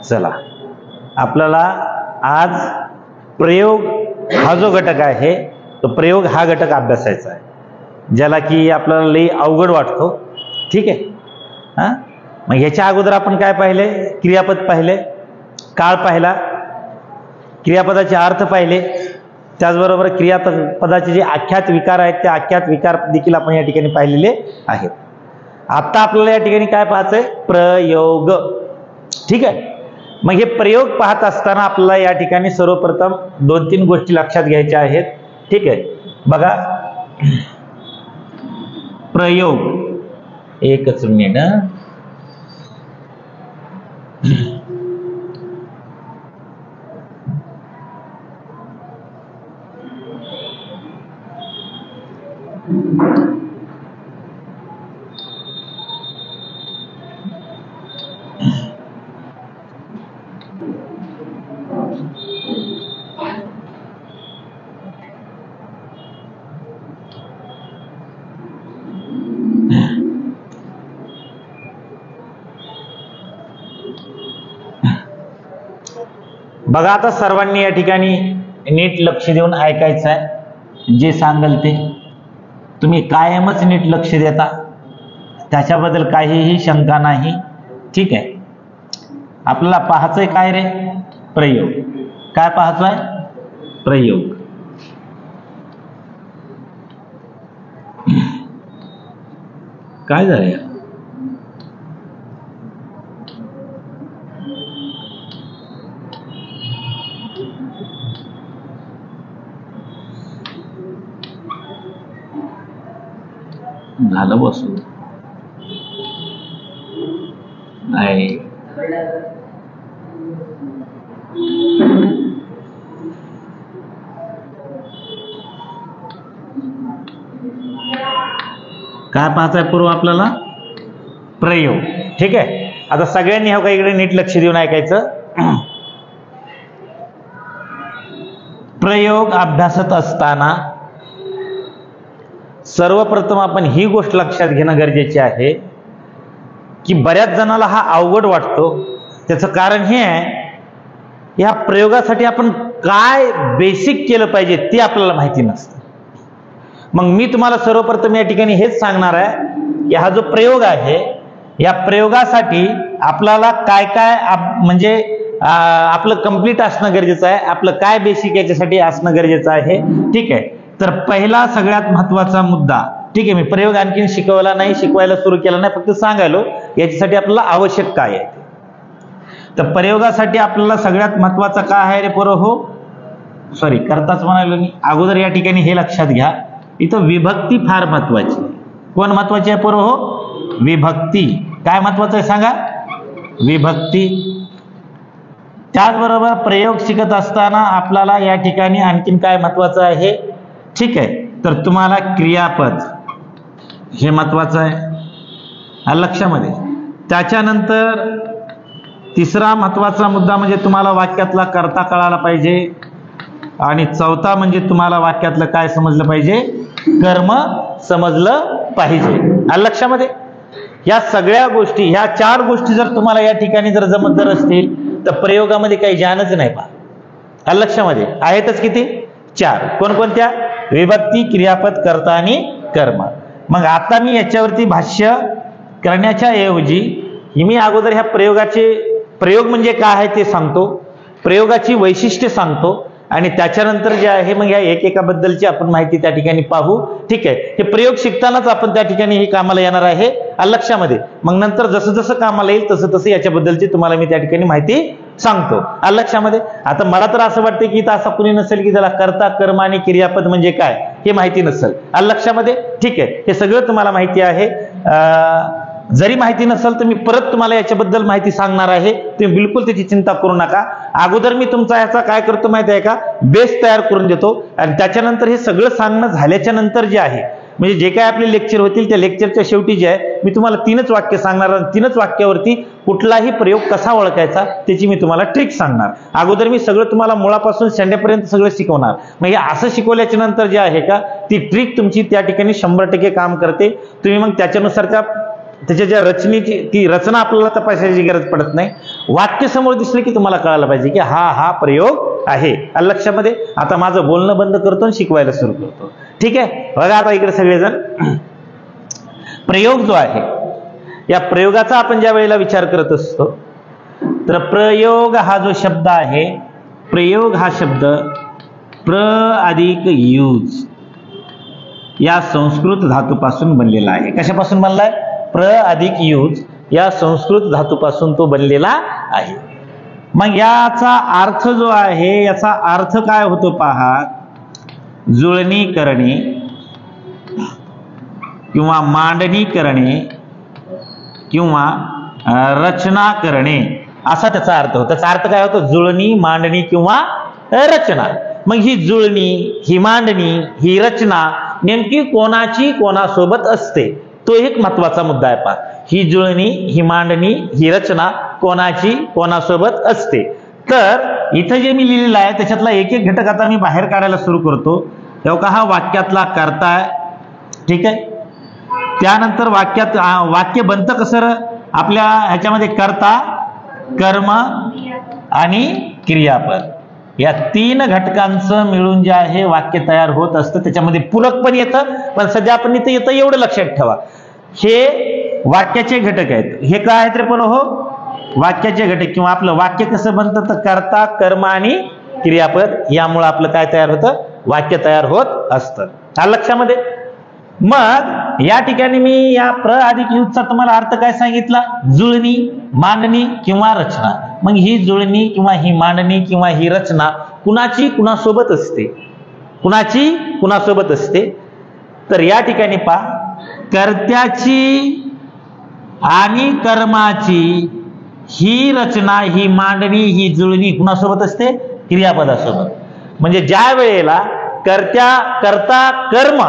चला आपल्याला आज प्रयोग हा जो घटक आहे तो प्रयोग हा घटक अभ्यासायचा आहे, ज्याला की आपल्याला लई अवघड वाटतो. ठीक आहे. मग ह्याच्या अगोदर आपण काय पाहिले? क्रियापद पाहिले, काळ पाहिला, क्रियापदाचे अर्थ पाहिले, त्याचबरोबर क्रियापदाचे जे आख्यात विकार आहेत ते आख्यात विकार देखील आपण या ठिकाणी पाहिलेले आहेत. आता आपल्याला या ठिकाणी काय पाहायचंय? प्रयोग. ठीक आहे. मग हे प्रयोग पाहत असताना आपल्याला या ठिकाणी सर्वप्रथम 2-3 गोष्टी लक्षात घ्यायच्या आहेत. ठीक आहे. बघा, प्रयोग, एकच मिनिट. बघा, आता सर्वांनी या ठिकाणी नीट लक्ष देऊन ऐकायचं आहे. जे सांगल ते तुम्ही कायमच नीट लक्ष देता, त्याच्याबद्दल काहीही शंका नाही. ठीक आहे. आपल्याला पाहायचंय काय रे? प्रयोग. काय पाहायचंय? प्रयोग. काय झालं? झालं बसून नाही. काय पाहताय पूर्व? आपल्याला प्रयोग. ठीक आहे. आता सगळ्यांनी हा इकडे नीट लक्ष देऊन ऐकायचं. प्रयोग अभ्यासत असताना सर्वप्रथम आपण ही गोष्ट लक्षात घेणं गरजेचे आहे की बऱ्याच जणाला हा अवघड वाटतो. त्याचं कारण हे आहे, या प्रयोगासाठी आपण काय बेसिक केलं पाहिजे ते आपल्याला माहिती नसतं. मग मी तुम्हाला सर्वप्रथम या ठिकाणी हेच सांगणार आहे की हा जो प्रयोग आहे, या प्रयोगासाठी आपल्याला काय काय म्हणजे आपलं कंप्लीट असणं गरजेचं आहे, आपलं काय बेसिक याच्यासाठी असणं गरजेचं आहे. ठीक आहे. तर पहिला सगळ्यात महत्वाचा मुद्दा, ठीक आहे, मी प्रयोग आणखीन शिकवला नाही, शिकवायला सुरू केला नाही, फक्त सांगायलो याच्यासाठी आपल्याला आवश्यक काय आहे. तर प्रयोगासाठी आपल्याला सगळ्यात महत्वाचा काय आहे रे पोरं? हो सॉरी, करताच म्हणालो मी अगोदर. या ठिकाणी हे लक्षात घ्या, इथं विभक्ती फार महत्वाची. कोण महत्वाची आहे पोरं? हो, विभक्ती. काय महत्वाचं आहे सांगा? विभक्ती. त्याचबरोबर प्रयोग शिकत असताना आपल्याला या ठिकाणी आणखीन काय महत्वाचं आहे? ठीक आहे. तर तुम्हाला क्रियापद हे महत्वाचं आहे लक्षामध्ये. त्याच्यानंतर तिसरा महत्वाचा मुद्दा म्हणजे तुम्हाला वाक्यातला कर्ता कळाला पाहिजे, आणि चौथा म्हणजे तुम्हाला वाक्यातलं काय समजलं पाहिजे? कर्म समजलं पाहिजे. लक्षामध्ये या सगळ्या गोष्टी, ह्या 4 गोष्टी जर तुम्हाला या ठिकाणी जर जमत जर असतील तर प्रयोगामध्ये काही जानच नाही. पहा लक्षामध्ये आहेतच किती? 4. कोणकोणत्या? विभक्ती, क्रियापद, कर्ता आणि कर्म. मग आता मी याच्यावरती भाष्य करण्याच्या ऐवजी मी अगोदर ह्या प्रयोग म्हणजे काय आहे ते सांगतो, प्रयोगाची वैशिष्ट्ये सांगतो, आणि त्याच्यानंतर जे आहे मग या एकेकाबद्दलची आपण माहिती त्या ठिकाणी पाहू. ठीक आहे. हे प्रयोग शिकतानाच आपण त्या ठिकाणी हे कामाला येणार आहे लक्षामध्ये. मग नंतर जसं जसं कामाला येईल तसं तसं याच्याबद्दलची तुम्हाला मी त्या ठिकाणी माहिती सांगतो लक्षामध्ये. आता मला तर असं वाटतं की इथं असं कुणी नसेल की त्याला कर्ता, कर्म आणि क्रियापद म्हणजे काय हे माहिती नसेल लक्षामध्ये. ठीक आहे. हे सगळं तुम्हाला माहिती आहे. जरी माहिती नसेल तर मी परत तुम्हाला याच्याबद्दल माहिती सांगणार आहे, तुम्ही बिलकुल त्याची चिंता करू नका. अगोदर मी तुमचा याचा काय करतो माहिती आहे का? बेस तयार करून देतो, आणि त्याच्यानंतर हे सगळं सांगणं झाल्याच्या नंतर जे आहे म्हणजे जे काय आपले लेक्चर होतील त्या लेक्चरच्या शेवटी जे आहे मी तुम्हाला 3च वाक्य सांगणार, आणि 3च वाक्यावरती कुठलाही प्रयोग कसा ओळखायचा त्याची मी तुम्हाला ट्रिक सांगणार. अगोदर मी सगळं तुम्हाला मुळापासून शेंड्यापर्यंत सगळं शिकवणार. मग हे असं शिकवल्याच्या नंतर जे आहे का ती ट्रिक तुमची त्या ठिकाणी 100% काम करते. तुम्ही मग त्याच्यानुसार त्या त्याच्या ज्या रचनेची ती रचना आपल्याला तपासायची गरज पडत नाही. वाक्य समोर दिसले की तुम्हाला कळायला पाहिजे की हा प्रयोग आहे. लक्षामध्ये. आता माझं बोलणं बंद करतो आणि शिकवायला सुरू करतो. ठीक आहे. बघा आता इकडे सगळेजण, प्रयोग जो आहे या प्रयोगाचा आपण ज्या वेळेला विचार करत असतो तर प्रयोग हा जो शब्द आहे, प्रयोग हा शब्द प्र अधिक यूज या संस्कृत धातूपासून बनलेला आहे. कशापासून बनलाय? प्र अधिक यूज या संस्कृत धातूपासून तो बनलेला आहे. मग याचा अर्थ जो आहे, याचा अर्थ काय होतो पहा. जुळणी करणे किंवा मांडणी करणे किंवा रचना करणे असा त्याचा अर्थ होतो. त्याचा अर्थ काय होतो? जुळणी, मांडणी किंवा रचना. मग ही जुळणी, ही मांडणी, ही रचना नेमकी कोणाची कोणासोबत असते, तो एक महत्वाचा मुद्दा आहे पहा. ही जुळणी, ही मांडणी, ही रचना कोणाची कोणासोबत असते. तर इथं जे मी लिहिलेलं आहे त्याच्यातला एक एक घटक आता मी बाहेर काढायला सुरू करतो. तेव्हा हा वाक्यातला कर्ता आहे. ठीक आहे. त्यानंतर वाक्य बनतं कसं? आपल्या ह्याच्यामध्ये कर्ता, कर्म आणि क्रियापद या 3 घटकांचं मिळून जे आहे वाक्य तयार होत असतं. त्याच्यामध्ये पूरक पण येतं, पण सध्या आपण इथं येतं एवढं लक्षात ठेवा. हे वाक्याचे घटक आहेत. हे काय आहेत रे पण हो? वाक्याचे घटक. किंवा आपलं वाक्य कसं बनतं तर कर्ता, कर्म आणि क्रियापद यामुळे आपलं काय तयार होतं? वाक्य तयार होत असतं. लक्षामध्ये. मग या ठिकाणी मी या प्र अधिक यूजचा तुम्हाला अर्थ काय सांगितला? जुळणी, मांडणी किंवा रचना. मग ही जुळणी किंवा ही मांडणी किंवा ही रचना कुणाची कुणासोबत असते? कुणाची कुणासोबत असते? तर या ठिकाणी पहा, कर्त्याची आणि कर्माची ही रचना, ही मांडणी, ही जुळणी कुणासोबत असते? क्रियापदासोबत. म्हणजे ज्या वेळेला कर्ता, कर्म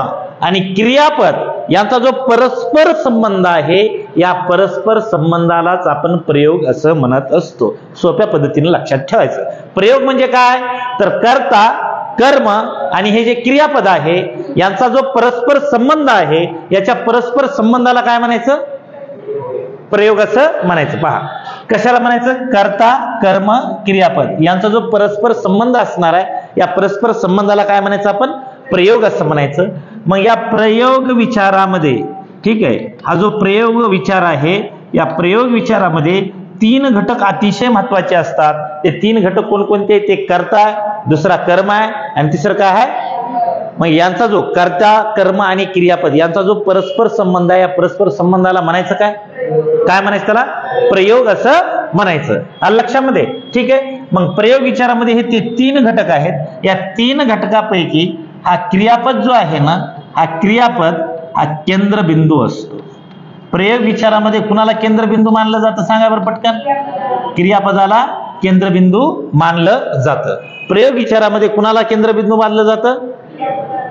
आणि क्रियापद यांचा जो परस्पर संबंध आहे, या परस्पर संबंधालाच आपण प्रयोग असं म्हणत असतो. सोप्या पद्धतीने लक्षात ठेवायचं. प्रयोग म्हणजे काय? तर कर्ता, कर्म आणि हे जे क्रियापद आहे यांचा जो परस्पर संबंध आहे, याच्या परस्पर संबंधाला काय म्हणायचं? प्रयोग असं म्हणायचं. पहा कशाला म्हणायचं? कर्ता, कर्म, क्रियापद यांचा जो परस्पर संबंध असणार आहे, या परस्पर संबंधाला काय म्हणायचं आपण? प्रयोग असं म्हणायचं. मग या प्रयोग विचारामध्ये, ठीक आहे, हा जो प्रयोग विचार आहे, या प्रयोग विचारामध्ये 3 घटक अतिशय महत्वाचे असतात. ते 3 घटक कोणकोणते? ते कर्ता आहे, दुसरा कर्म आहे आणि तिसरं काय आहे? मग यांचा जो कर्ता, कर्म आणि क्रियापद यांचा जो परस्पर संबंध आहे, या परस्पर संबंधाला म्हणायचं काय? काय म्हणायचं त्याला? प्रयोग असं म्हणायचं. आलं लक्षामध्ये. ठीक आहे. मग प्रयोग विचारामध्ये हे 3 घटक आहेत. या 3 घटकापैकी हा क्रियापद जो आहे ना, हा क्रियापद हा केंद्रबिंदू असतो. प्रयोग विचारामध्ये कुणाला केंद्रबिंदू मानलं जातं? सांगा बरं पटकन. क्रियापदाला केंद्रबिंदू मानलं जातं. प्रयोग विचारामध्ये कुणाला केंद्रबिंदू मानलं जातं?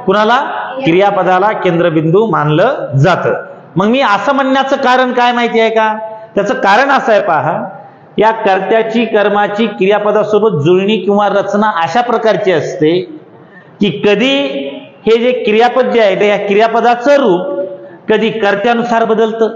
कुणाला? क्रियापदाला केंद्रबिंदू मानलं जातं. मग मी असं म्हणण्याचं कारण काय माहिती आहे का? त्याचं कारण असं आहे पहा, या कर्त्याची, कर्माची, क्रियापदासोबत जुळणी किंवा रचना अशा प्रकारची असते की कधी हे जे क्रियापद जे आहे या क्रियापदाचं रूप कधी कर्त्यानुसार बदलतं,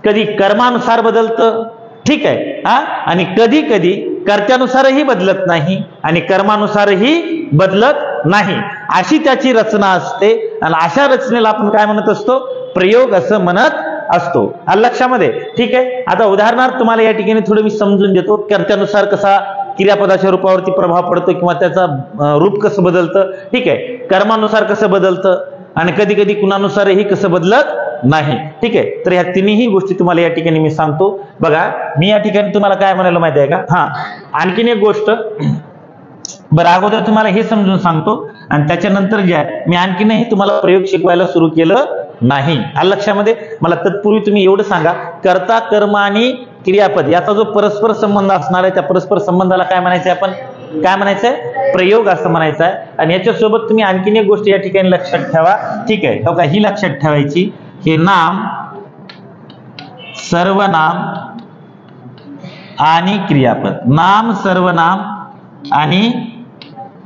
कधी कर्मानुसार बदलतं. ठीक आहे. आणि कधी कधी कर्त्यानुसारही बदलत नाही आणि कर्मानुसारही बदलत नाही, अशी त्याची रचना असते. आणि अशा रचनेला आपण काय म्हणत असतो? प्रयोग असं म्हणत असतो. लक्षामध्ये. ठीक आहे. आता उदाहरणार्थ तुम्हाला या ठिकाणी थोडं मी समजून देतो. कर्त्यानुसार कसा क्रियापदाच्या रूपावरती प्रभाव पडतो किंवा त्याचा रूप कसं बदलतं. ठीक आहे. कर्मानुसार कसं बदलतं आणि कधी कधी कुणानुसारही कसं बदलत नाही. ठीक आहे. तर ह्या तिन्ही गोष्टी तुम्हाला या ठिकाणी मी सांगतो. बघा मी या ठिकाणी तुम्हाला काय म्हणायला माहिती आहे का? आणखीन एक गोष्ट. बरं अगोदर तुम्हाला हे समजून सांगतो आणि त्याच्यानंतर जे आहे मी आणखीनही तुम्हाला प्रयोग शिकवायला सुरू केलं नाही. लक्षामध्ये. मला तत्पूर्वी तुम्ही एवढं सांगा, कर्ता, कर्म आणि क्रियापद याचा जो परस्पर संबंध असणार आहे, त्या परस्पर संबंधाला काय म्हणायचंय आपण? काय म्हणायचंय? प्रयोग असं म्हणायचं आहे. आणि याच्यासोबत तुम्ही आणखीन एक गोष्ट या ठिकाणी लक्षात ठेवा. ठीक आहे. बघा ही लक्षात ठेवायची, हे नाम, सर्वनाम आणि क्रियापद. नाम, सर्वनाम आणि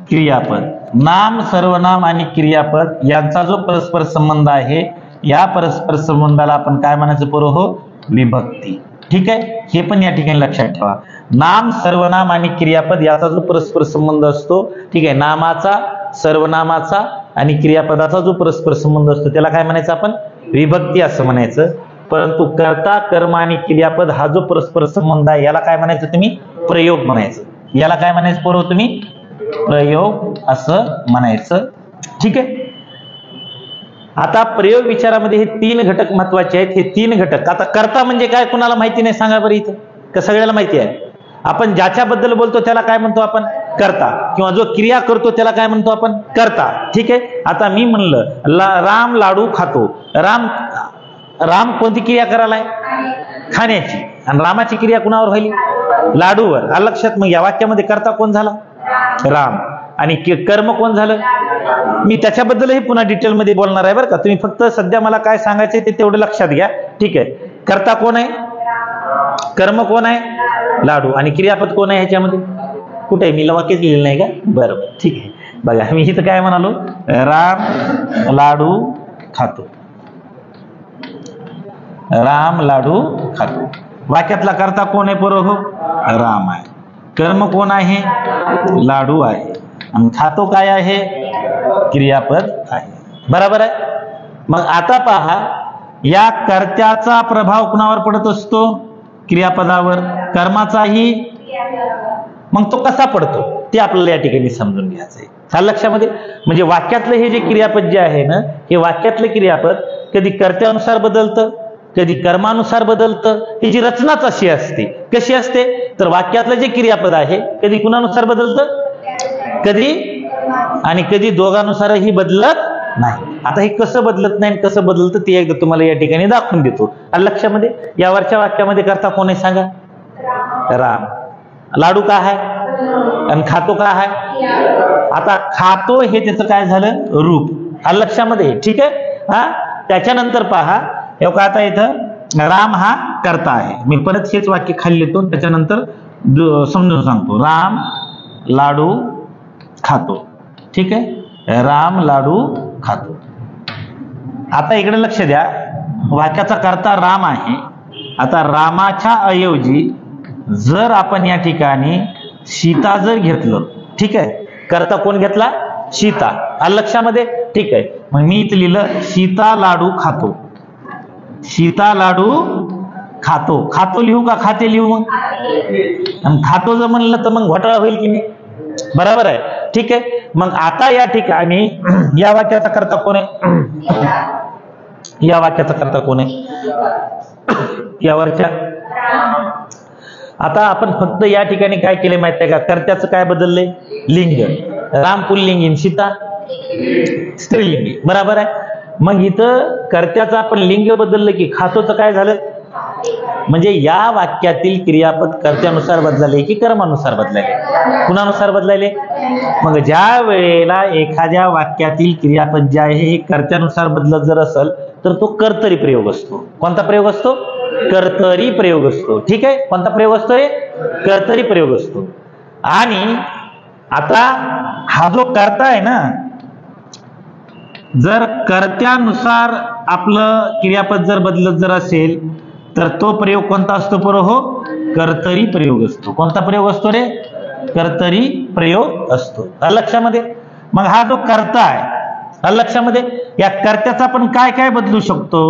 क्रियापद. नाम, सर्वनाम आणि क्रियापद यांचा जो परस्पर संबंध आहे, या परस्पर संबंधाला आपण काय म्हणायचं पोरं हो, विभक्ती. ठीक आहे, हे पण या ठिकाणी लक्षात ठेवा. नाम, सर्वनाम आणि क्रियापद याचा जो परस्पर संबंध असतो, ठीक आहे, नामाचा, सर्वनामाचा आणि क्रियापदाचा जो परस्पर संबंध असतो त्याला काय म्हणायचं आपण, विभक्ती असं म्हणायचं. परंतु कर्ता, कर्म आणि क्रियापद हा जो परस्पर संबंध आहे याला काय म्हणायचं तुम्ही, प्रयोग म्हणायचं. याला काय म्हणायचं पोरं तुम्ही, प्रयोग असं म्हणायचं. ठीक आहे. आता प्रयोग विचारामध्ये हे 3 घटक महत्वाचे आहेत. हे 3 घटक, आता कर्ता म्हणजे काय कुणाला माहिती नाही सांगा बरं इथं, का सगळ्याला माहिती आहे? आपण ज्याच्याबद्दल बोलतो त्याला काय म्हणतो आपण, कर्ता. किंवा जो क्रिया करतो त्याला काय म्हणतो आपण, कर्ता. ठीक आहे. आता मी म्हणलं राम लाडू खातो. राम कोणती क्रिया करायलाय, खाण्याची. आणि रामाची क्रिया कुणावर व्हायली, लाडूवर. आलं लक्षात? मग या वाक्यामध्ये कर्ता कोण झाला, राम. आणि कर्म कोण झालं, मी त्याच्याबद्दलही पुन्हा डिटेलमध्ये बोलणार आहे बरं का. तुम्ही फक्त सध्या मला काय सांगायचे ते तेवढं लक्षात घ्या. ठीक आहे. कर्ता कोण आहे, कर्म कोण आहे, लाडू. आणि क्रियापद कोण आहे ह्याच्यामध्ये, कुठे आहे, मी वाक्यच लिहिलं नाही का, बरोबर. ठीक आहे. बघा मी इथं काय म्हणालो, राम लाडू खातो. राम लाडू खातो. वाक्यातला कर्ता कोण आहे पोरं हो, राम आहे. कर्म कोण आहे, लाडू आहे. आणि खातो काय आहे, क्रियापद आहे. बरोबर आहे. मग आता पहा, या कर्त्याचा प्रभाव कुणावर पडत असतो, क्रियापदावर. कर्माचाही. मग तो कसा पडतो ते आपल्याला या ठिकाणी समजून घ्यायचंय. चाल लक्षामध्ये. म्हणजे वाक्यातलं हे जे क्रियापद जे आहे ना, हे वाक्यातलं क्रियापद कधी कर्त्यानुसार बदलतं, कधी कर्मानुसार बदलतं. त्याची रचनाच अशी असते. कशी असते तर वाक्यातलं जे क्रियापद आहे कधी कुणानुसार बदलतं, कधी आणि कधी दोघांनुसारही बदलत नाही. आता हे कसं बदलत नाही, कसं बदलतं ते एकदा तुम्हाला या ठिकाणी दाखवून देतो. आणि लक्षामध्ये यावरच्या वाक्यामध्ये कर्ता कोण आहे सांगा, राम. लाडू का आहे आणि खातो का आहे. आता खातो हे त्याचं काय झालं, रूप. आलं लक्षामध्ये. ठीक आहे. हा, त्याच्यानंतर पहा, आता इथं राम हा कर्ता आहे. मी परत हेच वाक्य खाली लिहितो, त्याच्यानंतर समजून सांगतो. राम लाडू खातो. ठीक आहे. राम लाडू खातो. आता इकडे लक्ष द्या, वाक्याचा कर्ता राम आहे. आता रामाच्या ऐवजी जर आपण या ठिकाणी सीता जर घेतलं, ठीक आहे, कर्ता कोण घेतला, सीता. आलं लक्षामध्ये. ठीक आहे. मग मी इथं लिहिलं सीता लाडू खातो. सीता लाडू खातो. खातो लिहू का खाते लिहू, मग आणि खातो जर म्हणलं तर मग घोटाळा होईल की नाही, बरोबर आहे. ठीक आहे. मग आता या ठिकाणी या वाक्याचा कर्ता कोण आहे, या वाक्याचा कर्ता कोण आहे, यावरच्या. आता आपण फक्त या ठिकाणी काय केले माहिती आहे का, कर्त्याचं काय बदललंय, लिंग. राम पुल्लिंगी, सीता स्त्रीलिंगी. बरोबर आहे. मग इथं कर्त्याचं आपण लिंग बदललं की खातोचं काय झालं, म्हणजे या वाक्यातील क्रियापद कर्त्यानुसार बदलले की कर्मानुसार बदलले, कुणानुसार बदलले. मग ज्या वेळेला एखाद्या वाक्यातील क्रियापद जे आहे हे कर्त्यानुसार बदलत जर असेल तर तो कर्तरी प्रयोग असतो. कोणता प्रयोग असतो, कर्तरी प्रयोग असतो. ठीक आहे. कोणता प्रयोग असतो रे, कर्तरी प्रयोग असतो. आणि आता हा जो कर्ता आहे ना, जर कर्त्यानुसार आपलं क्रियापद जर बदलत जर असेल तर तो प्रयोग कोणता असतो बरं हो, कर्तरी प्रयोग असतो. कोणता प्रयोग असतो रे, कर्तरी प्रयोग असतो. लक्षामध्ये. मग हा जो कर्ता आहे, लक्षामध्ये, या कर्त्याचा आपण काय काय बदलू शकतो,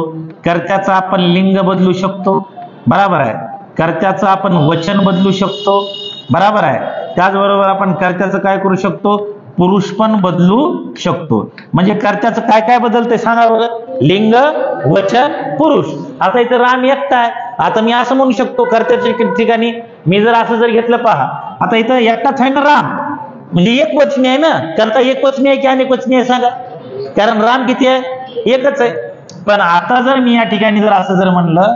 कर्त्याचा आपण लिंग बदलू शकतो. बरोबर आहे. कर्त्याचं आपण वचन बदलू शकतो. बरोबर आहे. त्याचबरोबर आपण कर्त्याचं काय करू शकतो, पुरुष पण बदलू शकतो. म्हणजे कर्त्याचं काय काय बदलतंय सांगा बरं, लिंग, वचन, पुरुष. आता इथं राम एकटा आहे. आता मी असं म्हणू शकतो कर्त्याच्या ठिकाणी, मी जर असं जर घेतलं, पहा आता इथं एकटाच आहे ना राम, म्हणजे एक वचनी आहे ना. कर्ता एक वचनी आहे की अनेक वचनी आहे सांगा, कारण राम किती आहे, एकच आहे. पण आता जर मी या ठिकाणी जर असं जर म्हणलं,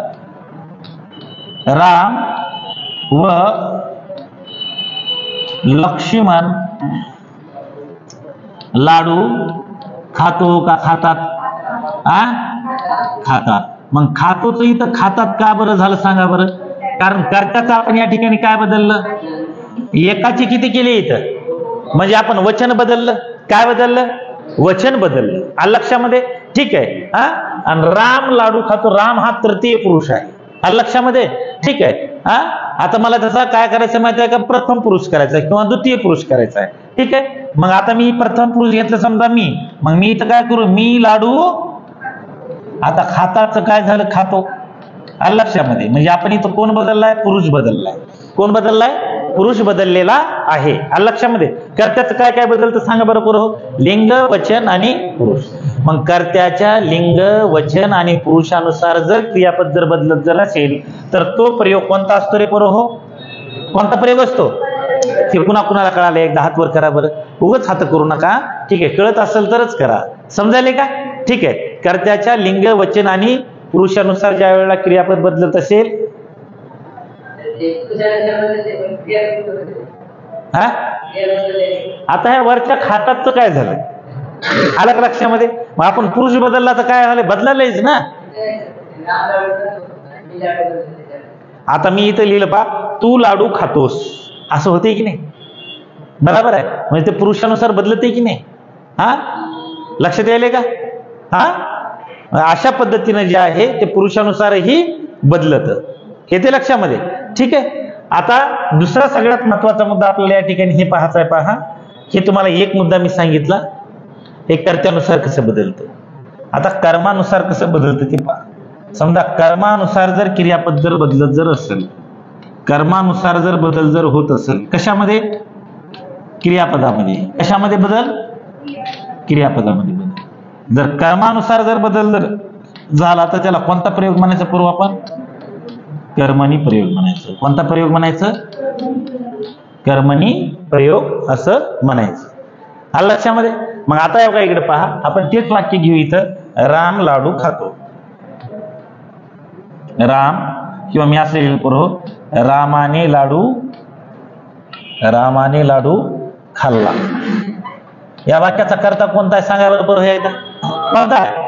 राम व लक्ष्मण लाडू खातो का खातात, खातात. मग खातोच इथं खातात का बरं झालं सांगा बरं, कारण कर्त्याचं आपण या ठिकाणी काय बदललं, एकाची किती केली इथं, म्हणजे आपण वचन बदललं. काय बदललं, वचन बदललं. आलं लक्षामध्ये? ठीक आहे. हा, आणि राम लाडू खातो. राम हा तृतीय पुरुष आहे. आलं लक्षामध्ये? ठीक आहे. हा, आता मला त्याचा काय करायचं माहिती आहे का? प्रथम पुरुष करायचा आहे किंवा द्वितीय पुरुष करायचा आहे. ठीक आहे. मग आता मी प्रथम पुरुष घेतलं समजा मी, मग मी इथं काय करू? मी लाडू, आता खाताचं काय झालं? खातो. आलं लक्षामध्ये? म्हणजे आपण इथं कोण बदललाय? पुरुष बदललाय. कोण बदललाय? पुरुष बदललेला आहे. आलं लक्षामध्ये? कर्त्याचं काय काय बदलतं सांगा बरं पुरं? लिंग, वचन आणि पुरुष. मग कर्त्याच्या लिंग, वचन आणि पुरुषानुसार जर क्रियापद जर बदलत जर असेल तर तो प्रयोग कोणता असतो रे पोरं? हो, कोणता प्रयोग असतो? ते कुणा कुणाला कळालं? एकदा हात वर करा बरं. उगाच हात करू नका. ठीक आहे, कळत असेल तरच करा. समजायले का? ठीक आहे. कर्त्याच्या लिंग, वचन आणि पुरुषानुसार ज्या वेळेला क्रियापद बदलत असेल, हा, आता ह्या वरच्या खाताचं काय झालं? आलं का लक्षामध्ये? मग आपण पुरुष बदलला तर काय झालं? बदललंच ना. आता मी इथं लिहिलं पा, तू लाडू खातोस, असं होते की नाही? बरोबर आहे. म्हणजे ते पुरुषानुसार बदलते की नाही? हा, लक्षात यायले का? हा, अशा पद्धतीने जे आहे ते पुरुषानुसारही बदलत. येते लक्षामध्ये? ठीक आहे. आता दुसरा सगळ्यात महत्वाचा मुद्दा आपल्याला या ठिकाणी हे पाहायचा आहे. पहा, हे तुम्हाला एक मुद्दा मी सांगितला, हे कर्त्यानुसार कसं बदलतं. आता कर्मानुसार कसं बदलतं ते पहा. समजा कर्मानुसार जर क्रियापद जर बदलत जर असेल, कर्मानुसार जर बदल जर होत असेल, कशामध्ये? क्रियापदामध्ये. कशामध्ये बदल? क्रियापदामध्ये बदल. जर कर्मानुसार जर बदल जर झाला तर त्याला कोणता प्रयोग म्हणायचा पूर्व? आपण कर्मणी प्रयोग म्हणायचं. कोणता प्रयोग म्हणायचं? कर्मणी प्रयोग असं म्हणायचं. आलं लक्षामध्ये? मग आता बघा इकडे पहा, आपण तेच वाक्य घेऊ इथं. राम लाडू खातो. राम, किंवा मी असं लिहिलं पूर्व, रामाने लाडू खाल्ला. या वाक्याचा कर्ता कोणता आहे सांगा बरं पूर्व? एकदा कोणता आहे?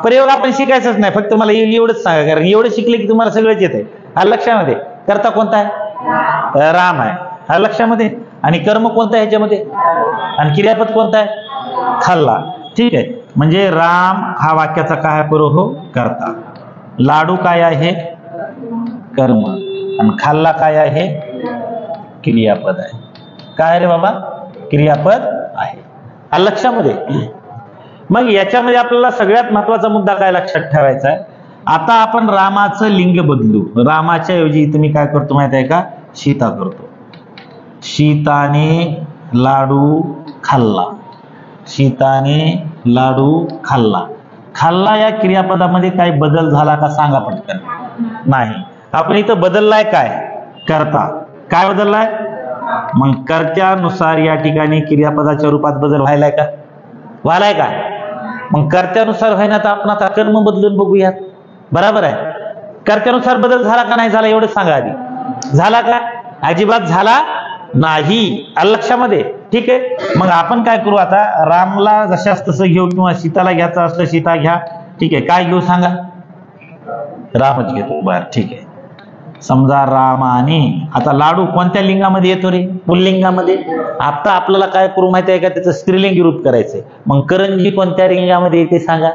प्रयोग आपण शिकायचंच नाही, फक्त मला एवढंच सांगा, कारण एवढं शिकले की तुम्हाला सगळंच येत आहे. आलं लक्षामध्ये? कर्ता कोणता आहे? राम आहे. आलं लक्षामध्ये? आणि कर्म कोणता आहे ह्याच्यामध्ये? आणि क्रियापद कोणता आहे? खाल्ला. ठीक आहे. म्हणजे राम हा वाक्याचा काय आहे पूर्व? हो, कर्ता. लाडू काय आहे? कर्म. आणि खाल्ला काय आहे? क्रियापद आहे. काय रे बाबा? क्रियापद आहे. आलं लक्षामध्ये? मग याच्यामध्ये आपल्याला सगळ्यात महत्वाचा मुद्दा काय लक्षात ठेवायचा आहे? आता आपण रामाचं लिंग बदलू. रामाच्या ऐवजी इथं मी काय करतो माहिती आहे का? सीता करतो. सीताने लाडू खाल्ला. सीताने लाडू खाल्ला. खाल्ला या क्रियापदामध्ये काही बदल झाला का सांगा पटकन? नाही. आपण इथं बदललाय काय? कर्ता. काय बदललाय? मग कर्त्यानुसार या ठिकाणी क्रियापदाच्या रूपात बदल व्हायलाय का? व्हायलाय का? मग कर्त्यानुसार व्हायना तर आपण आता कर्म बदलून बघूयात. बरोबर आहे? कर्त्यानुसार बदल झाला का नाही झाला एवढं सांगा आधी. झाला का? अजिबात झाला नाही. आलं लक्षामध्ये? ठीक आहे. मग आपण काय करू आता? रामला जशाच तसं घेऊ किंवा सीताला घ्यायचं असलं सीता घ्या. ठीक आहे. काय घेऊ सांगा? रामच घेतो. बरं, ठीक आहे. समजा रामाने, आता लाडू कोणत्या लिंगामध्ये येतो रे? पुल्लिंगामध्ये. आता आपल्याला काय करू माहिती आहे का? त्याचं स्त्रीलिंगी रूप करायचंय. मग करंजी कोणत्या लिंगामध्ये येते सांगा?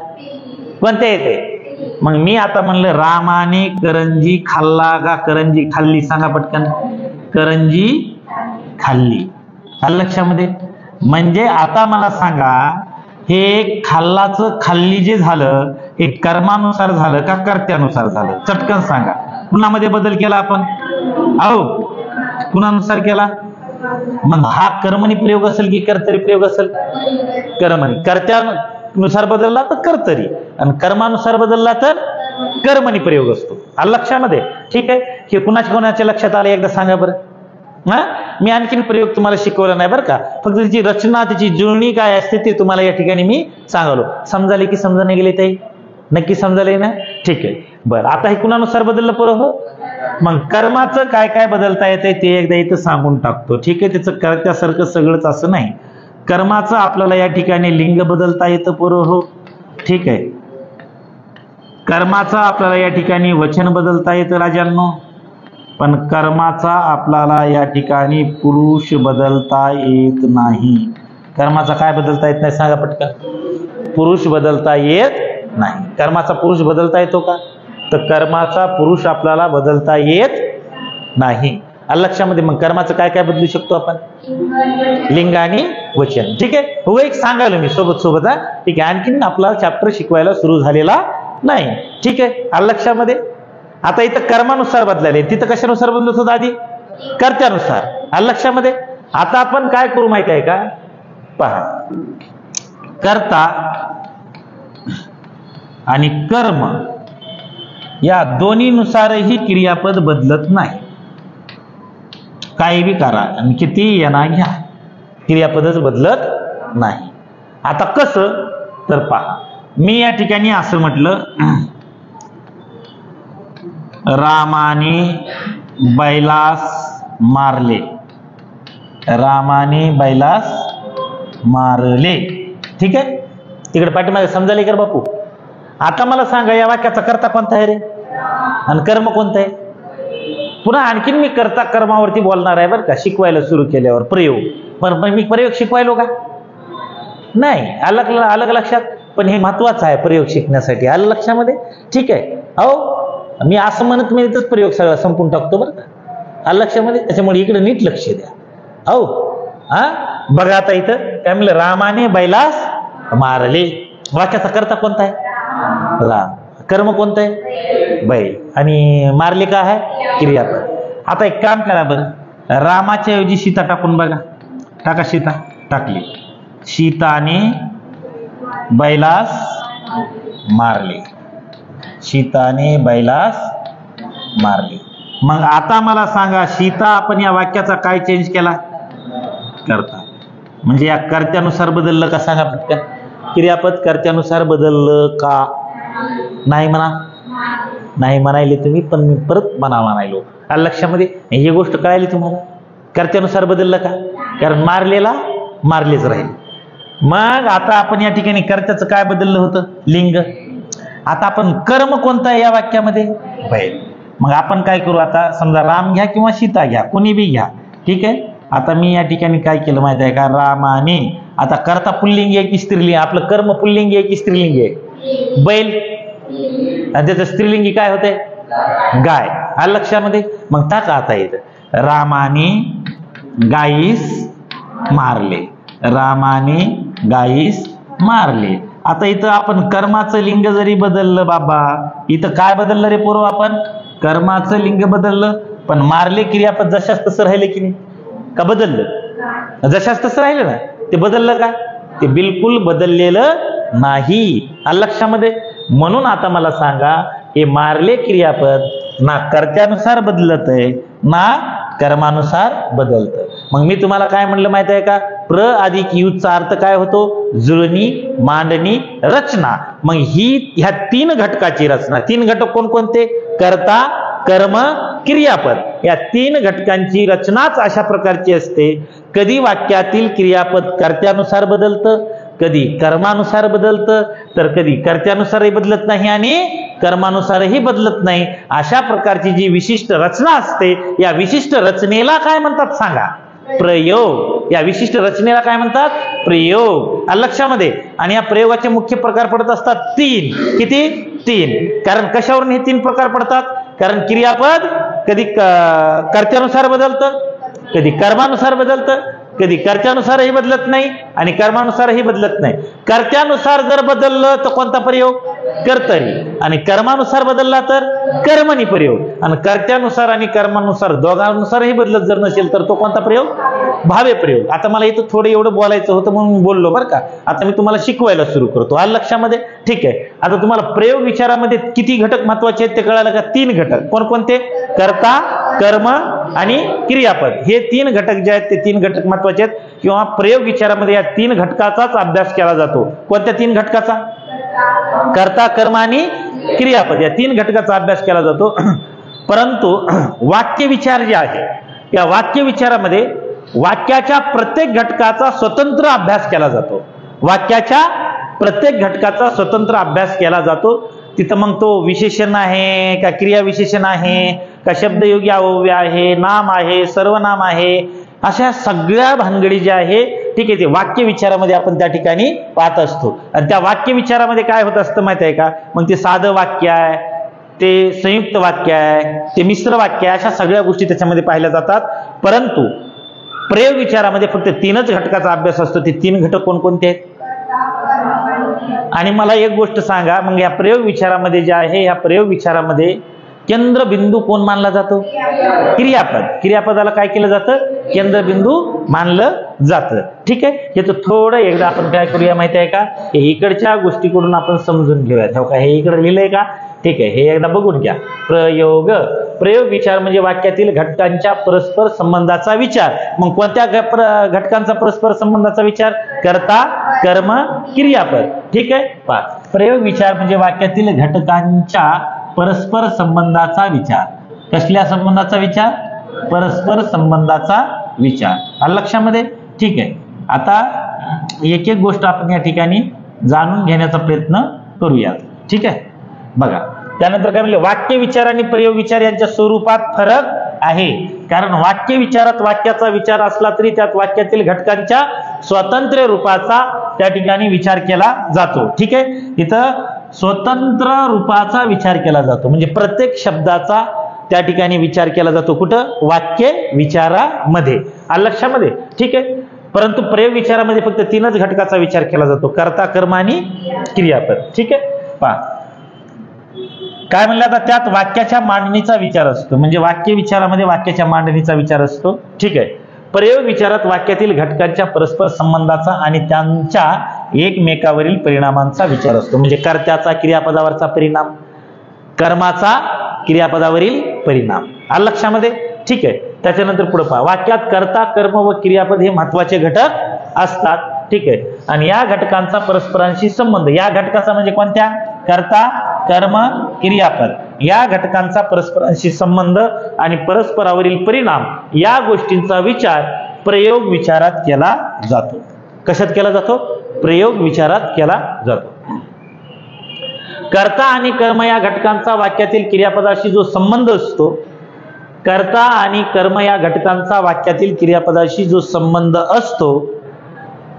कोणत्या येते? मग मी आता म्हणलं रामाने करंजी खाल्ला का करंजी खाल्ली? सांगा पटकन. करंजी खाल्ली. आलं लक्षामध्ये? म्हणजे आता मला सांगा, हे खाल्लाचं खाल्ली जे झालं हे कर्मानुसार झालं का कर्त्यानुसार झालं? चटकन सांगा. कुणामध्ये बदल केला आपण? अहो, कुणानुसार केला? मग हा कर्मणी प्रयोग असेल की कर्तरी प्रयोग असेल? कर्मणी. कर्त्यानुसार बदलला तर कर्तरी, आणि कर्मानुसार बदलला तर कर्मणी प्रयोग असतो. आलं लक्षामध्ये? ठीक आहे. हे कुणाच्या लक्षात आलं एकदा सांगा बरं. हा, मी आणखीन प्रयोग तुम्हाला शिकवला नाही बरं का, फक्त त्याची रचना त्याची जुळणी काय असते ते तुम्हाला या ठिकाणी मी सांगलो. समजाले की समजा नाही गेले ते? नक्की समजाले ना? ठीक आहे. बरं, आता हे कुणानुसार बदललं परत? हो. मग कर्माचं काय काय बदलता येते ते एकदा इथं सांगून टाकतो. ठीक आहे. त्याचं कर्त्यासारखं सगळंच असं नाही. कर्माचं आपल्याला या ठिकाणी लिंग बदलता येतं पोरं. हो, ठीक आहे. कर्माचं आपल्याला या ठिकाणी वचन बदलता येतं राजांनो, पण कर्माचा आपल्याला या ठिकाणी पुरुष बदलता येत नाही. कर्माचा काय बदलता येत नाही सांगा पटकन? पुरुष बदलता येत नाही. कर्माचा पुरुष बदलता येतो का? तर कर्माचा पुरुष आपल्याला बदलता येत नाही. लक्षामध्ये मग कर्माचं काय काय बदलू शकतो आपण? लिंग आणि वचन. ठीक आहे, हो एक सांगायला मी सोबत हा. ठीक आहे, आणखीन आपला चॅप्टर शिकवायला सुरू झालेला नाही. ठीक आहे, लक्षामध्ये. आता इथं कर्मानुसार बदलायला, तिथं कशानुसार बदलत होतं आधी? कर्त्यानुसार. लक्षामध्ये. आता आपण काय करू माहिती आहे का? पहा, कर्ता आणि कर्म या दोन्हीनुसारही क्रियापद बदलत नाही. काही बी करा आणि किती यांना घ्या, क्रियापदच बदलत नाही. आता कसं? तर पहा, मी या ठिकाणी असं म्हटलं, रामाने बैलास मारले. रामाने बैलास मारले. ठीक आहे, तिकडे पाठीमागे समजाले कर बापू. आता मला सांगा, या वाक्याचा कर्ता कोणता आहे रे आणि कर्म कोणता आहे? पुन्हा आणखीन मी कर्ता कर्मावरती बोलणार आहे बरं का, शिकवायला सुरू केल्यावर. प्रयोग, पण मी प्रयोग शिकवायलो का? नाही. अलग लक्षात. पण हे महत्वाचं आहे प्रयोग शिकण्यासाठी. आलं लक्षामध्ये? ठीक आहे. हो, मी असं म्हणत मी इथंच प्रयोग सगळा संपून टाकतो बरं का. आलं लक्षामध्ये? त्याच्यामुळे इकडे नीट लक्ष द्या. हो, हा बघा आता इथं काय म्हणलं? रामाने बैलास मारले. वाक्याचा कर्ता कोणता आहे? राम. कर्म कोणतं आहे? बैल. आणि मारले का आहे? क्रियापद. आता एक काम करा बरं, रामाच्या ऐवजी सीता टाकून बघा. टाका, सीता टाकली. सीताने बैलास मारले. सीताने बैलास मारले. मग आता मला सांगा, सीता आपण या वाक्याचा काय चेंज केला? कर्ता. म्हणजे या कर्त्यानुसार बदललं का सांगा पटकन? क्रियापद कर्त्यानुसार बदललं का? नाही म्हणा. नाही म्हणायले तुम्ही, पण मी परत म्हणायलो. लक्षामध्ये ही गोष्ट कळाली तुम्हाला? कर्त्यानुसार बदललं का? कारण मारलेला मारलेच राहील. मग आता आपण या ठिकाणी कर्त्याचं काय बदललं होतं? लिंग. आता आपण कर्म कोणता आहे या वाक्यामध्ये? बैल. मग आपण काय करू आता? समजा राम घ्या किंवा सीता घ्या, कोणी बी घ्या. ठीक आहे, आता मी या ठिकाणी काय केलं माहिती आहे का? रामाने. आता कर्ता पुल्लिंग आहे की स्त्रीलिंग? आपलं कर्म पुल्लिंग आहे की स्त्रीलिंग आहे? बैल. आणि त्याचं स्त्रीलिंगी काय होते? गाय. आलं लक्षामध्ये? मग टाका आता इथं, रामाने गाईस मारले. रामाने गाईस मारले. आता इथं आपण कर्माचं लिंग जरी बदललं बाबा, इथं काय बदललं रे पूर्व? आपण कर्माचं लिंग बदललं, पण मारले क्रियापद जशाच तसं राहिले की नाही? का बदललं? जशाच तसं राहिलं ना. ते बदललं का? ते बिलकुल बदललेलं नाही. लक्षामध्ये. म्हणून आता मला सांगा, हे मारले क्रियापद ना कर्त्यानुसार बदलत आहे ना कर्मानुसार बदलत. मग मी तुम्हाला काय म्हणलं माहित आहे का? प्र अधिक युचा अर्थ काय होतो? जुळणी, मांडणी, रचना. मग ही ह्या तीन घटकाची रचना. तीन घटक कोणकोणते? कर्ता, कर्म, क्रियापद. या तीन घटकांची रचनाच अशा प्रकारची असते. कधी वाक्यातील क्रियापद कर्त्यानुसार बदलतं, कधी कर्मानुसार बदलतं, तर कधी कर्त्यानुसारही बदलत नाही आणि कर्मानुसारही बदलत नाही. अशा प्रकारची जी विशिष्ट रचना असते, या विशिष्ट रचनेला काय म्हणतात सांगा? प्रयोग. या विशिष्ट रचनेला काय म्हणतात? प्रयोग. लक्षामध्ये. आणि या प्रयोगाचे मुख्य प्रकार पडत असतात तीन. किती? तीन. कारण कशावरून हे तीन प्रकार पडतात? कारण क्रियापद कधी कर्त्यानुसार बदलतं, कधी कर्मानुसार बदलतं, कधी कर्त्यानुसारही बदलत नाही आणि कर्मानुसारही बदलत नाही. कर्त्यानुसार जर बदललं तर कोणता प्रयोग? कर्तरी. आणि कर्मानुसार बदलला तर कर्मणी प्रयोग. आणि कर्त्यानुसार आणि कर्मानुसार दोघांनुसारही बदलत जर नसेल तर तो कोणता प्रयोग? भावे प्रयोग. आता मला इथं थोडं एवढं बोलायचं होतं म्हणून बोललो बरं का. आता मी तुम्हाला शिकवायला सुरू करतो. आलं लक्षामध्ये? ठीक आहे. आता तुम्हाला प्रयोग विचारामध्ये किती घटक महत्वाचे आहेत ते कळालं का? तीन घटक. कोणकोणते? कर्ता, कर्म आणि क्रियापद. हे तीन घटक जे आहेत ते तीन घटक महत्वाचे आहेत. किंवा प्रयोग विचारामध्ये या तीन घटकाचाच अभ्यास केला जातो. कोणत्या तीन घटकाचा? कर्ता, कर्म आणि क्रियापद. या तीन घटकाचा अभ्यास केला जातो. परंतु वाक्य विचार जे आहे, या वाक्य विचारामध्ये वाक्याच्या प्रत्येक घटकाचा स्वतंत्र अभ्यास केला जातो. वाक्याच्या प्रत्येक घटकाचा स्वतंत्र अभ्यास केला जातो. तिथं मग तो विशेषण आहे का क्रिया विशेषण आहे का शब्दयोगी अव्यय आहे, नाम आहे, सर्वनाम आहे, अशा सगळ्या भानगडी ज्या आहे ठीक आहे, ते वाक्य विचारामध्ये आपण त्या ठिकाणी पाहत असतो. आणि त्या वाक्य विचारामध्ये काय होत असतं माहिती आहे का? मग ते साधं वाक्य आहे, ते संयुक्त वाक्य आहे, ते मिश्र वाक्य आहे, अशा सगळ्या गोष्टी त्याच्यामध्ये पाहिल्या जातात. परंतु प्रयोग विचारामध्ये फक्त 3च घटकाचा अभ्यास असतो. ते 3 घटक कोणकोणते आहेत? आणि मला एक गोष्ट सांगा, मग या प्रयोग विचारामध्ये जे आहे, या प्रयोग विचारामध्ये केंद्रबिंदू कोण मानला जातो? क्रियापद. क्रियापदाला काय केलं जातं? केंद्रबिंदू मानलं जातं. ठीक आहे, हे तर थोडं एकदा आपण काय करूया माहिती आहे का? हे इकडच्या गोष्टीकडून आपण समजून घेऊया. का हे इकडे लिहिलंय का? ठीक आहे, हे एकदा बघून घ्या. प्रयोग. प्रयोग विचार म्हणजे वाक्यातील घटकांच्या परस्पर संबंधाचा विचार. मग कोणत्या घटकांचा परस्पर संबंधाचा विचार? कर्ता, कर्म, क्रियापद. ठीक आहे, पहा, प्रयोग विचार म्हणजे वाक्यातील घटकांच्या परस्पर संबंधाचा विचार. कसल्या संबंधाचा विचार? परस्पर संबंधाचा विचार. आलं लक्षामध्ये? ठीक आहे, आता एक एक गोष्ट आपण या ठिकाणी जाणून घेण्याचा प्रयत्न करूया. ठीक आहे, बघा त्यानंतर काय म्हणले? वाक्य विचार आणि प्रयोग विचार यांच्या स्वरूपात फरक आहे. कारण वाक्य विचारात वाक्याचा विचार असला तरी त्यात वाक्यातील घटकांच्या स्वतंत्र रूपाचा त्या ठिकाणी विचार केला जातो. ठीक आहे, इथं स्वतंत्र रूपाचा विचार केला जातो, म्हणजे प्रत्येक शब्दाचा त्या ठिकाणी विचार केला जातो. कुठं? वाक्य विचारामध्ये. आलं लक्षामध्ये? ठीक आहे, परंतु प्रयोग विचारामध्ये फक्त 3च घटकाचा विचार केला जातो: कर्ता, कर्म आणि क्रियापद. ठीक आहे, पहा काय म्हणलं आता, त्यात वाक्याच्या मांडणीचा विचार असतो. म्हणजे वाक्य विचारामध्ये वाक्याच्या मांडणीचा विचार असतो. ठीक आहे, प्रयोग विचारात वाक्यातील घटकांच्या परस्पर संबंधाचा आणि त्यांच्या एकमेकावरील परिणामांचा विचार असतो. म्हणजे कर्त्याचा क्रियापदावरचा परिणाम, कर्माचा क्रियापदावरील परिणाम. आलं लक्षामध्ये? ठीक आहे, त्याच्यानंतर पुढे पहा, वाक्यात कर्ता, कर्म व क्रियापद हे महत्वाचे घटक असतात. ठीक आहे, आणि या घटकांचा परस्परांशी संबंध, या घटकाचा म्हणजे कोणत्या? कर्ता, कर्म, क्रियापद. या घटकांचा परस्परांशी संबंध आणि परस्परावरील परिणाम या गोष्टींचा विचार प्रयोग विचारात केला जातो. कशात केला जातो? प्रयोग विचारात केला जातो. कर्ता आणि कर्म या घटकांचा वाक्यातील क्रियापदाशी जो संबंध असतो, कर्ता आणि कर्म या घटकांचा वाक्यातील क्रियापदाशी जो संबंध असतो,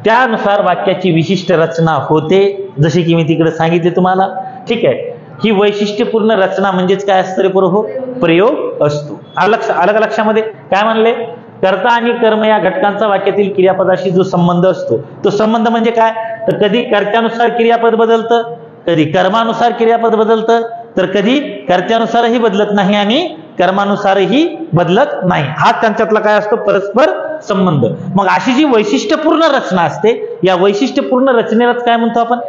त्यानुसार वाक्याची विशिष्ट रचना होते. जसे की मी तिकडे सांगितले तुम्हाला. ठीक आहे, ही वैशिष्ट्यपूर्ण रचना म्हणजेच काय असतं रे प्रभू? प्रयोग असतो. आलं लक्षामध्ये? काय म्हणले? कर्ता आणि कर्म या घटकांचा वाक्यातील क्रियापदाशी जो संबंध असतो, तो संबंध म्हणजे काय? तर कधी कर्त्यानुसार क्रियापद बदलतं, कधी कर्मानुसार क्रियापद बदलतं, तर कधी कर्त्यानुसारही बदलत नाही आणि कर्मानुसारही बदलत नाही. हा त्यांच्यातला काय असतो? परस्पर संबंध. मग अशी जी वैशिष्ट्यपूर्ण रचना असते, या वैशिष्ट्यपूर्ण रचनेलाच काय म्हणतो आपण?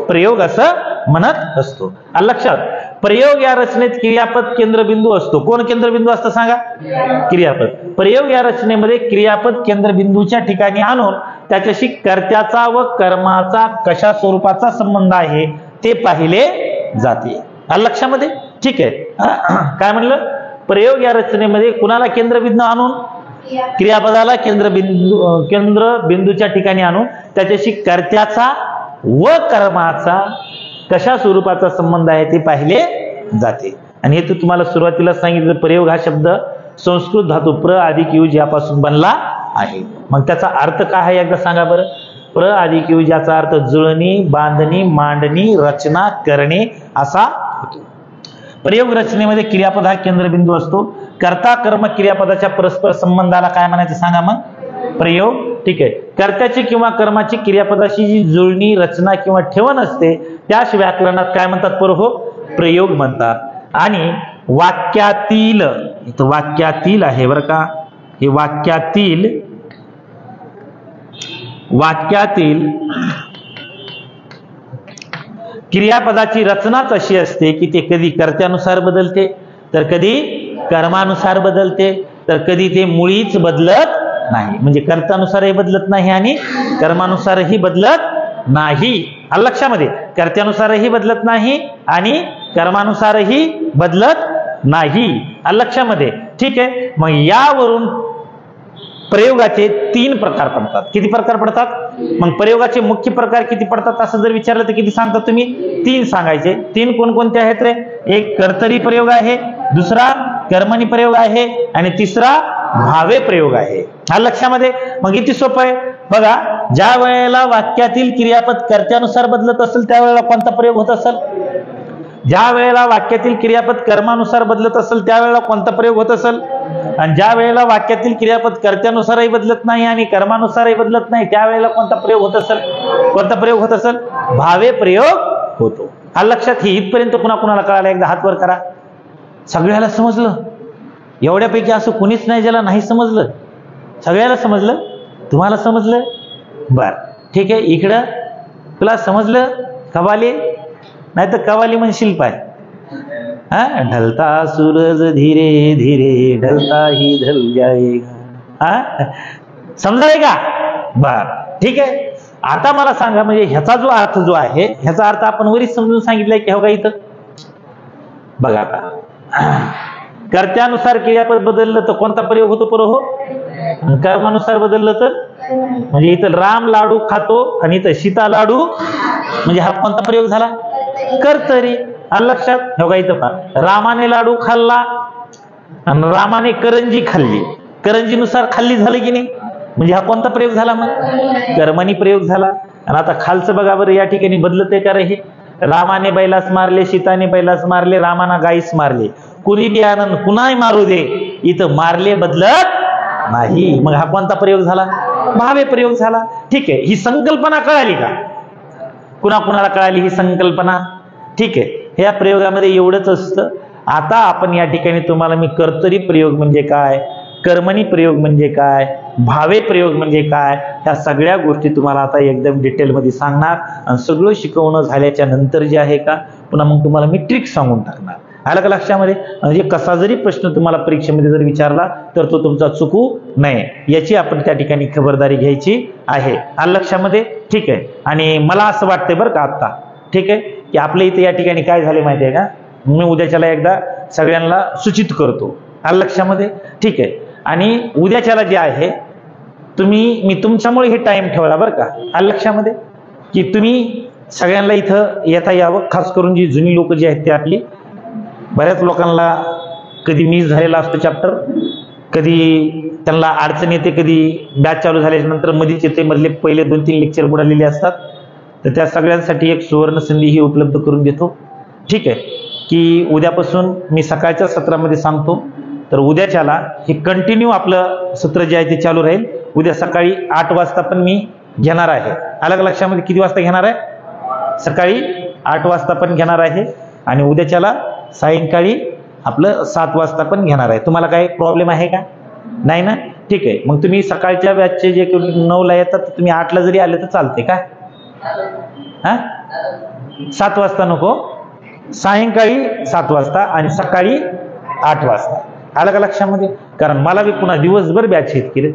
प्रयोग असं म्हणत असतो. लक्षात, प्रयोग या रचनेत क्रियापद केंद्रबिंदू असतो. कोण केंद्रबिंदू असतं सांगा? क्रियापद. प्रयोग या रचनेमध्ये क्रियापद केंद्रबिंदूच्या ठिकाणी आणून त्याच्याशी कर्त्याचा व कर्माचा कशा स्वरूपाचा संबंध आहे ते पाहिले जाते. लक्षामध्ये? ठीक आहे, काय म्हणलं? प्रयोग या रचनेमध्ये कुणाला केंद्रबिंदू आणून? क्रियापदाला केंद्रबिंदूच्या ठिकाणी आणून त्याच्याशी कर्त्याचा व कर्माचा कशा स्वरूपाचा संबंध आहे ते पाहिले जाते. आणि हे तुम्हाला सुरुवातीला सांगितलं, प्रयोग हा शब्द संस्कृत धातू प्र अधिक युज यापासून बनला आहे. मग त्याचा अर्थ काय आहे एकदा सांगा बरं? प्र अधिक युज याचा अर्थ जुळणी, बांधणी, मांडणी, रचना करणे असा होतो. प्रयोग रचनेमध्ये क्रियापद हा केंद्रबिंदू असतो. कर्ता कर्म क्रियापदाच्या परस्पर संबंधाला काय म्हणायचं सांगा मग? प्रयोग. ठीक आहे, कर्त्याची किंवा कर्माची क्रियापदाशी जी जुळणी, रचना किंवा ठेवण असते त्याच व्याकरणात काय म्हणतात प्रभू? प्रयोग म्हणतात. आणि वाक्यातील, इथं वाक्यातील आहे बरं का, हे वाक्यातील क्रियापदाची रचनाच अशी असते की ते कधी कर्त्यानुसार बदलते, तर कधी कर्मानुसार बदलते, तर कधी ते मुळीच बदलत नाही. म्हणजे कर्त्यानुसारही बदलत नाही आणि कर्मानुसारही बदलत नाही. लक्षामध्ये? कर्त्यानुसारही बदलत नाही आणि कर्मानुसारही बदलत नाही. लक्षामध्ये? ठीक आहे, मग यावरून प्रयोगाचे 3 प्रकार पडतात. किती प्रकार पडतात? मग प्रयोगाचे मुख्य प्रकार किती पडतात असं जर विचारलं तर किती सांगता तुम्ही? 3 सांगायचे. 3 कोणकोणते आहेत रे? एक कर्तरी प्रयोग आहे, दुसरा कर्मणी प्रयोग आहे आणि तिसरा भावे प्रयोग आहे. लक्षामध्ये? मग किती सोपं आहे. बघा, ज्या वेळेला वाक्यातील क्रियापद कर्त्यानुसार बदलत असेल त्यावेळेला कोणता प्रयोग होत असेल? ज्या वेळेला वाक्यातील क्रियापद कर्मानुसार बदलत असेल त्यावेळेला कोणता प्रयोग होत असेल? आणि ज्या वेळेला वाक्यातील क्रियापद कर्त्यानुसारही बदलत नाही आणि कर्मानुसारही बदलत नाही त्यावेळेला कोणता प्रयोग होत असेल? कोणता प्रयोग होत असेल? भावे प्रयोग होतो. आलं लक्षात? ही इथपर्यंत कुणाला कळालं? एकदा हात वर करा. सगळ्याला समजलं? एवढ्यापैकी असं कुणीच नाही ज्याला नाही समजलं? सगळ्याला समजलं? तुम्हाला समजलं? बर, ठीक आहे. इकडं तुला समजलं? कवाली नाही तर कवाली म्हणशील पाय. हा, ढलता सूरज धीरे धीरे ढलता ही ढल जाएगा. हा, समजलंय का? बर, ठीक आहे. आता मला सांगा, म्हणजे ह्याचा जो अर्थ जो आहे ह्याचा अर्थ आपण वरीच समजून सांगितलंय की हो का? इथं बघा, आता कर्त्यानुसार क्रियापद बदललं तर कोणता प्रयोग होतो? हो. कर्मानुसार बदललं तर, म्हणजे इथं राम लाडू खातो आणि इथं सीता लाडू, म्हणजे हा कोणता प्रयोग झाला? कर्तरी. आलं लक्षात? हो का? इथं पहा, रामाने लाडू खाल्ला आणि रामाने करंजी खाल्ली. करंजीनुसार खाल्ली झाली की नाही? म्हणजे हा कोणता प्रयोग झाला? मग कर्मणी प्रयोग झाला. आणि आता खालचं बघा बरं, या ठिकाणी बदलत आहे का रे? हे रामाने बैलास मारले, सीताने बैलास मारले, रामाना गाईस मारले. कुणी बी आनंद कुणाही मारू दे, इथं मारले बदलत नाही. मग हा कोणता प्रयोग झाला? भावे प्रयोग झाला. ठीक आहे. ही संकल्पना कळाली का? कुणाला कळाली ही संकल्पना? ठीक आहे. या प्रयोगामध्ये एवढंच असतं. आता आपण या ठिकाणी तुम्हाला मी कर्तरी प्रयोग म्हणजे काय, कर्मणी प्रयोग म्हणजे काय, भावे प्रयोग म्हणजे काय, ह्या सगळ्या गोष्टी तुम्हाला आता एकदम डिटेलमध्ये सांगणार. आणि सगळं शिकवणं झाल्याच्या नंतर जे आहे का, पुन्हा मग तुम्हाला मी ट्रिक सांगून टाकणार. आलं का लक्षामध्ये? म्हणजे कसा जरी प्रश्न तुम्हाला परीक्षेमध्ये जर विचारला तर तो तुमचा चुकू नये याची आपण त्या ठिकाणी खबरदारी घ्यायची आहे. आलं लक्षामध्ये? ठीक आहे. आणि मला असं वाटतंय बरं का आता, ठीक आहे, की आपल्या इथे या ठिकाणी काय झाले माहिती आहे का, मी उद्याच्याला एकदा सगळ्यांना सूचित करतो. आलं लक्षामध्ये? ठीक आहे. आणि उद्याच्याला जे आहे मी तुमच्यामुळे हे टाइम ठेवला बरं का. आलं लक्षामध्ये? की तुम्ही सगळ्यांना इथं येता यावं. खास करून जी जुनी लोक जी आहेत ते आपली, बऱ्याच लोकांना कधी मिस झालेला असतो चॅप्टर, कधी त्यांना अडचण येते, कधी बॅच चालू झाल्याच्या नंतर मध्येच येते, मधले पहिले 2-3 लेक्चर बुडालेले असतात. तर त्या सगळ्यांसाठी एक सुवर्ण संधी ही उपलब्ध करून देतो. ठीक आहे, की उद्यापासून मी सकाळच्या सत्रामध्ये सांगतो. तर उद्याच्याला हे कंटिन्यू आपलं सत्र जे आहे ते चालू राहील. उद्या सकाळी 8 वाजता पण मी घेणार आहे. अलग लक्षामध्ये किती वाजता घेणार आहे? सकाळी 8 वाजता पण घेणार आहे. आणि उद्याच्याला सायंकाळी आपलं 7 वाजता पण घेणार आहे. तुम्हाला काही प्रॉब्लेम आहे का? नाही ना? ठीक आहे. मग तुम्ही सकाळच्या बॅचचे जे 9ला येतात तुम्ही 8ला जरी आले तर चालते का? हा, 7 वाजता नको, सायंकाळी 7 वाजता आणि सकाळी 8 वाजता. आलं का लक्षामध्ये? कारण मला बी पुन्हा दिवसभर बॅच हिट केले.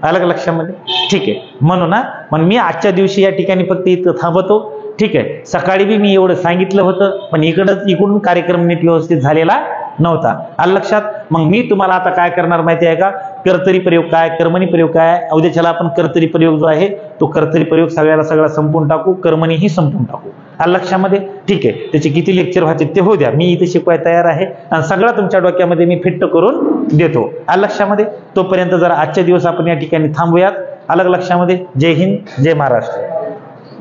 आलं का लक्षामध्ये? ठीक आहे. म्हणून ना, मग मी आजच्या दिवशी या ठिकाणी फक्त इथं थांबतो. ठीक आहे. सकाळी बी मी एवढं सांगितलं होतं, पण इकडून कार्यक्रम नीट व्यवस्थित झालेला नव्हता. आलं लक्षात? मग मी तुम्हाला आता काय करणार माहिती आहे का, कर्तरी प्रयोग काय, कर्मणी प्रयोग काय, उद्याच्याला आपण कर्तरी प्रयोग जो आहे तो कर्तरी प्रयोग सगळा संपून टाकू, कर्मणीही संपून टाकू. आलं लक्षामध्ये? ठीक आहे. त्याचे किती लेक्चर व्हायचे ते होऊ द्या, मी इथे शिकवायला तयार आहे आणि सगळं तुमच्या डोक्यामध्ये मी फिट्ट करून देतो. आलं लक्षामध्ये? तोपर्यंत जरा आजच्या दिवस आपण या ठिकाणी थांबूयात. आलं लक्षामध्ये? जय हिंद, जय महाराष्ट्र.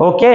ओके.